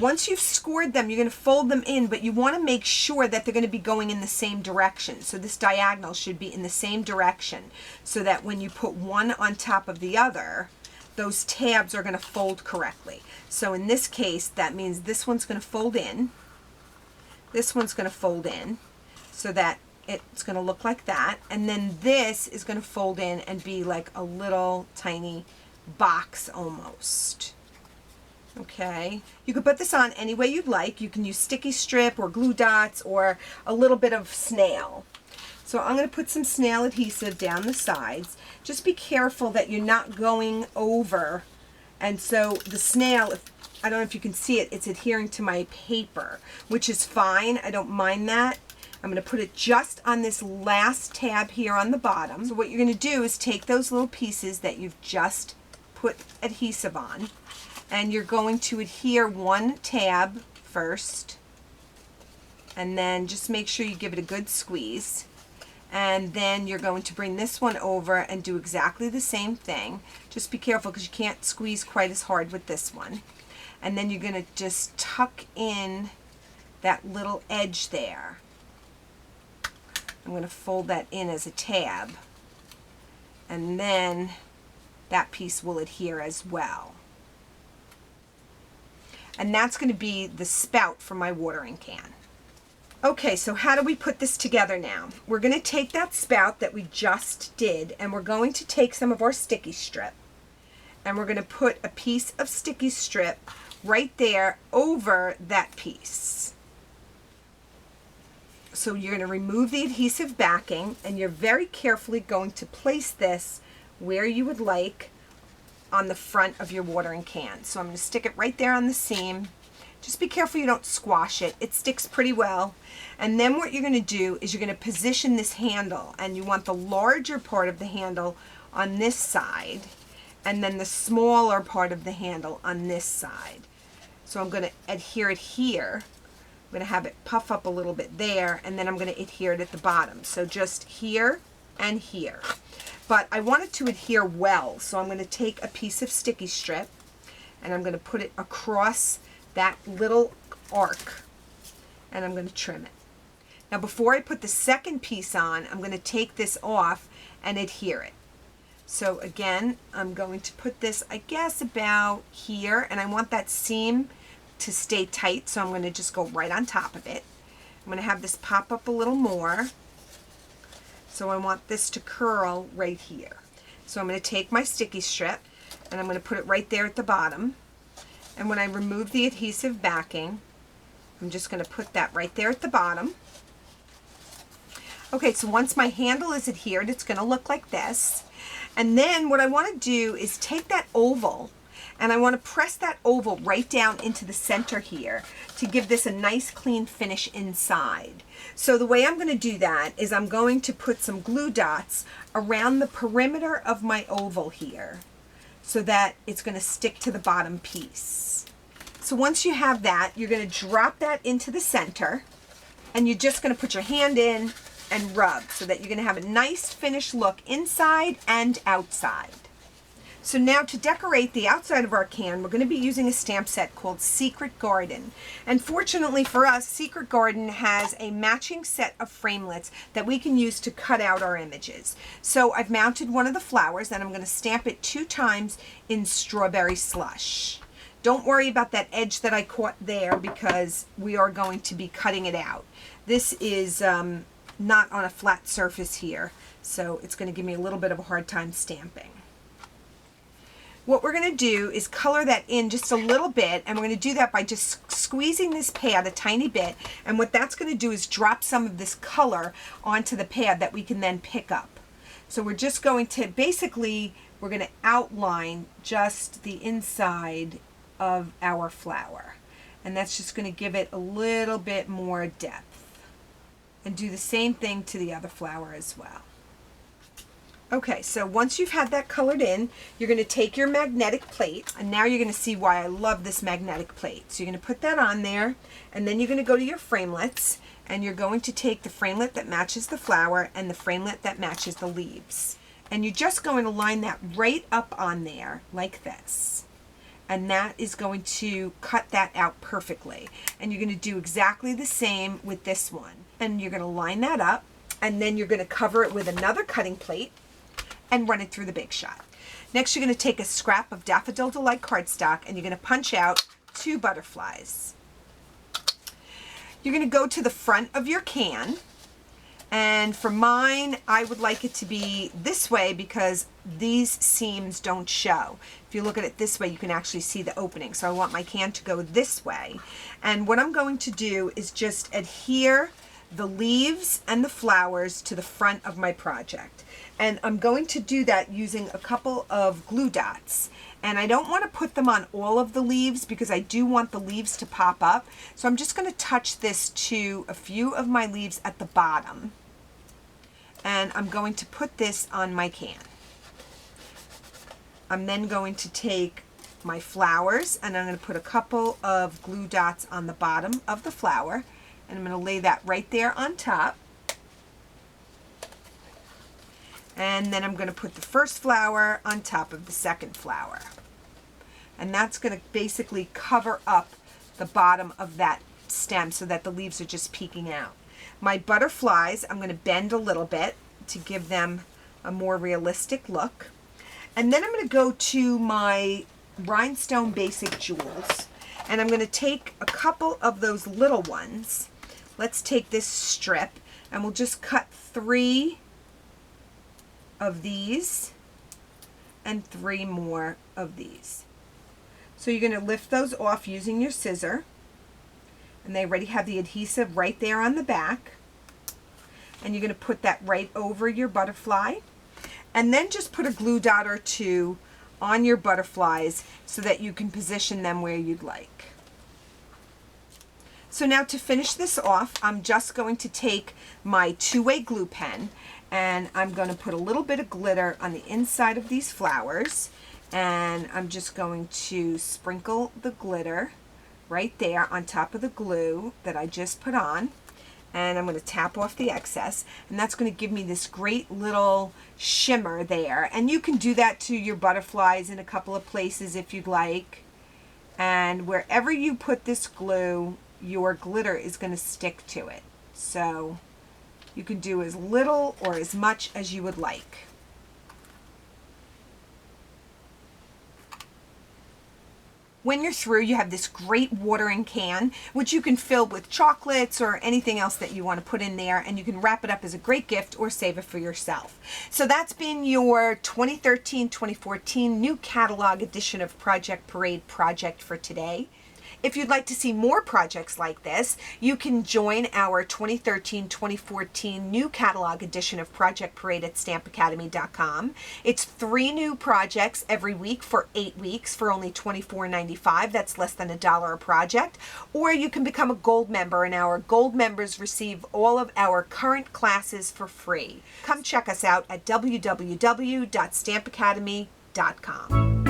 once you've scored them, you're going to fold them in, but you want to make sure that they're going to be going in the same direction. So this diagonal should be in the same direction so that when you put one on top of the other, those tabs are going to fold correctly. So in this case, that means this one's going to fold in, this one's going to fold in, so that it's going to look like that, and then this is going to fold in and be like a little tiny box almost. Okay, you could put this on any way you'd like. You can use sticky strip or glue dots or a little bit of snail. So I'm going to put some snail adhesive down the sides. Just be careful that you're not going over, and so the snail, I don't know if you can see it, it's adhering to my paper, which is fine. I don't mind that. I'm going to put it just on this last tab here on the bottom. So what you're going to do is take those little pieces that you've just put adhesive on, and you're going to adhere one tab first, and then just make sure you give it a good squeeze. And then you're going to bring this one over and do exactly the same thing. Just be careful because you can't squeeze quite as hard with this one. And then you're going to just tuck in that little edge there. I'm going to fold that in as a tab, and then that piece will adhere as well. And that's going to be the spout for my watering can. Okay, so how do we put this together now? We're going to take that spout that we just did, and we're going to take some of our sticky strip, and we're going to put a piece of sticky strip right there over that piece. So you're going to remove the adhesive backing, and you're very carefully going to place this where you would like on the front of your watering can. So I'm going to stick it right there on the seam. Just be careful you don't squash it. It sticks pretty well. And then what you're going to do is you're going to position this handle, and you want the larger part of the handle on this side, and then the smaller part of the handle on this side. So I'm going to adhere it here. I'm going to have it puff up a little bit there, and then I'm going to adhere it at the bottom. So just here and here. But I want it to adhere well, so I'm going to take a piece of sticky strip, and I'm going to put it across that little arc, and I'm going to trim it. Now before I put the second piece on, I'm going to take this off and adhere it. So again, I'm going to put this, I guess, about here, and I want that seam to stay tight, so I'm going to just go right on top of it. I'm going to have this pop up a little more, so I want this to curl right here. So I'm going to take my sticky strip, and I'm going to put it right there at the bottom, and when I remove the adhesive backing, I'm just going to put that right there at the bottom. Okay, so once my handle is adhered, it's going to look like this. And then what I want to do is take that oval, and I want to press that oval right down into the center here to give this a nice clean finish inside. So the way I'm going to do that is I'm going to put some glue dots around the perimeter of my oval here so that it's going to stick to the bottom piece. So once you have that, you're going to drop that into the center, and you're just going to put your hand in and rub so that you're going to have a nice finished look inside and outside. So now to decorate the outside of our can, we're going to be using a stamp set called Secret Garden. And fortunately for us, Secret Garden has a matching set of framelits that we can use to cut out our images. So I've mounted one of the flowers, and I'm going to stamp it 2 times in strawberry slush. Don't worry about that edge that I caught there because we are going to be cutting it out. This is not on a flat surface here, so it's going to give me a little bit of a hard time stamping. What we're going to do is color that in just a little bit, and we're going to do that by just squeezing this pad a tiny bit, and what that's going to do is drop some of this color onto the pad that we can then pick up. So we're just going to basically, we're going to outline just the inside of our flower, and that's just going to give it a little bit more depth, and do the same thing to the other flower as well. Okay, so once you've had that colored in, you're going to take your magnetic plate, and now you're going to see why I love this magnetic plate. So you're going to put that on there, and then you're going to go to your framelits, and you're going to take the framelit that matches the flower and the framelit that matches the leaves. And you're just going to line that right up on there like this. And that is going to cut that out perfectly. And you're going to do exactly the same with this one. And you're going to line that up, and then you're going to cover it with another cutting plate and run it through the Big Shot. Next, you're going to take a scrap of Daffodil Delight cardstock and you're going to punch out 2 butterflies. You're going to go to the front of your can, and for mine, I would like it to be this way because these seams don't show. If you look at it this way, you can actually see the opening. So I want my can to go this way. And what I'm going to do is just adhere the leaves and the flowers to the front of my project. And I'm going to do that using a couple of glue dots. And I don't want to put them on all of the leaves because I do want the leaves to pop up. So I'm just going to touch this to a few of my leaves at the bottom. And I'm going to put this on my can. I'm then going to take my flowers and I'm going to put a couple of glue dots on the bottom of the flower. And I'm going to lay that right there on top. And then I'm going to put the first flower on top of the second flower. And that's going to basically cover up the bottom of that stem so that the leaves are just peeking out. My butterflies, I'm going to bend a little bit to give them a more realistic look. And then I'm going to go to my rhinestone basic jewels. And I'm going to take a couple of those little ones. Let's take this strip and we'll just cut 3 of these and 3 more of these. So you're going to lift those off using your scissor, and they already have the adhesive right there on the back, and you're going to put that right over your butterfly, and then just put a glue dot or 2 on your butterflies so that you can position them where you'd like. So now to finish this off, I'm just going to take my 2-way glue pen and I'm going to put a little bit of glitter on the inside of these flowers, and I'm just going to sprinkle the glitter right there on top of the glue that I just put on, and I'm going to tap off the excess, and that's going to give me this great little shimmer there. And you can do that to your butterflies in a couple of places if you'd like, and wherever you put this glue, your glitter is going to stick to it. So you can do as little or as much as you would like. When you're through, you have this great watering can, which you can fill with chocolates or anything else that you want to put in there, and you can wrap it up as a great gift or save it for yourself. So that's been your 2013-2014 new catalog edition of Project Parade project for today. If you'd like to see more projects like this, you can join our 2013-2014 new catalog edition of Project Parade at stampacademy.com. It's 3 new projects every week for 8 weeks for only $24.95. That's less than $1 a project. Or you can become a gold member, and our gold members receive all of our current classes for free. Come check us out at www.stampacademy.com.